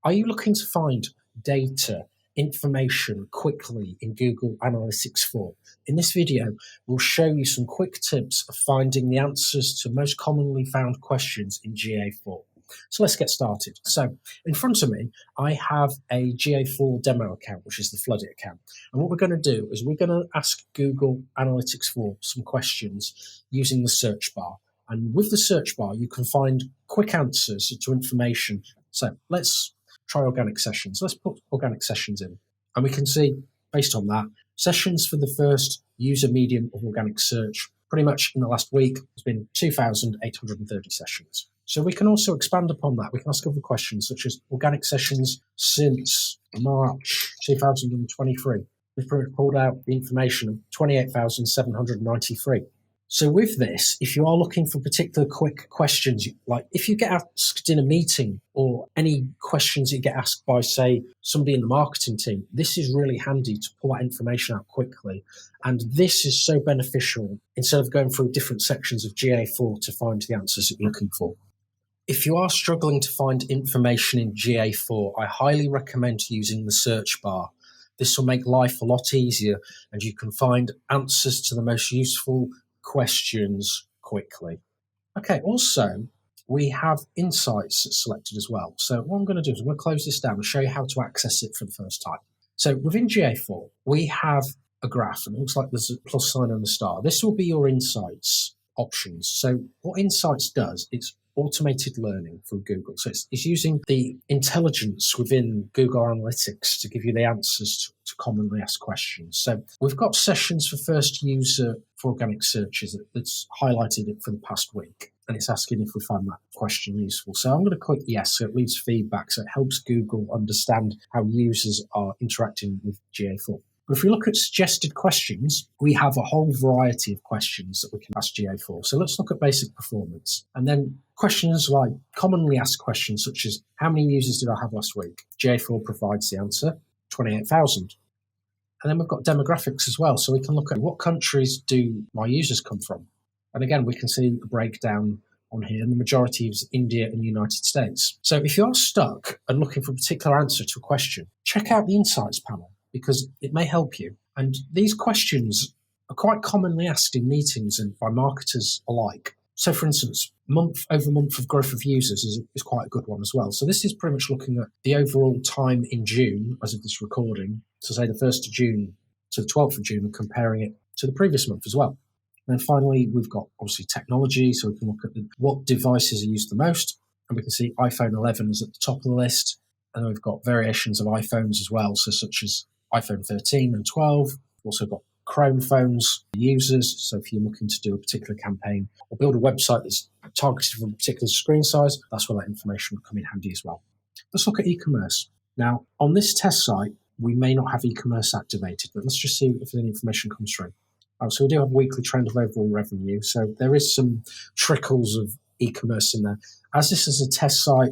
Are you looking to find data, information quickly in Google Analytics 4? In this video, we'll show you some quick tips of finding the answers to most commonly found questions in GA4. So let's get started. So in front of me, I have a GA4 demo account, which is the flooded account. And what we're going to do is we're going to ask Google Analytics 4 some questions using the search bar. And with the search bar, you can find quick answers to information. So let's try organic sessions. Let's put organic sessions in. And we can see, based on that, sessions for the first user medium of organic search, pretty much in the last week, has been 2,830 sessions. So we can also expand upon that. We can ask other questions such as organic sessions since March 2023. We've pulled out the information of 28,793. So with this, if you are looking for particular quick questions, like if you get asked in a meeting or any questions you get asked by, say, somebody in the marketing team, this is really handy to pull that information out quickly. And this is so beneficial instead of going through different sections of GA4 to find the answers that you're looking for. If you are struggling to find information in GA4, I highly recommend using the search bar. This will make life a lot easier and you can find answers to the most useful questions quickly. Okay, also, we have insights selected as well. So what I'm going to do is I'm going to close this down and show you how to access it for the first time. So within GA4, we have a graph, and it looks like there's a plus sign and a star. This will be your insights options. So what insights does, it's automated learning from Google. So it's using the intelligence within Google Analytics to give you the answers to commonly asked questions. So we've got sessions for first user for organic searches that's highlighted it for the past week. And it's asking if we find that question useful. So I'm going to click yes, so it leaves feedback. So it helps Google understand how users are interacting with GA4. But if we look at suggested questions, we have a whole variety of questions that we can ask GA4. So let's look at basic performance. And then questions like commonly asked questions such as, how many users did I have last week? GA4 provides the answer, 28,000. And then we've got demographics as well. So we can look at what countries do my users come from? And again, we can see a breakdown on here, and the majority is India and the United States. So if you're stuck and looking for a particular answer to a question, check out the insights panel, because it may help you. And these questions are quite commonly asked in meetings and by marketers alike. So for instance, month over month of growth of users is quite a good one as well. So this is pretty much looking at the overall time in June as of this recording. So say the 1st of June to the 12th of June and comparing it to the previous month as well. And then finally, we've got obviously technology. So we can look at what devices are used the most. And we can see iPhone 11 is at the top of the list. And then we've got variations of iPhones as well. So such as iPhone 13 and 12. We've also got Chrome phones users. So if you're looking to do a particular campaign or build a website that's targeted for a particular screen size, that's where that information will come in handy as well. Let's look at e-commerce. Now, on this test site, we may not have e-commerce activated, but let's just see if any information comes through. So we do have a weekly trend of overall revenue. So there is some trickles of e-commerce in there. As this is a test site,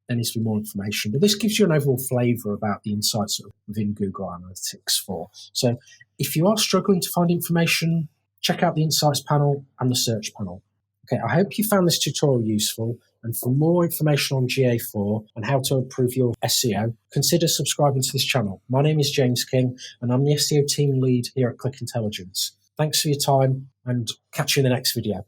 there needs to be more information. But this gives you an overall flavor about the insights within Google Analytics 4. So if you are struggling to find information, check out the insights panel and the search panel. Okay, I hope you found this tutorial useful. And for more information on GA4 and how to improve your SEO, consider subscribing to this channel. My name is James King, and I'm the SEO team lead here at Click Intelligence. Thanks for your time, and catch you in the next video.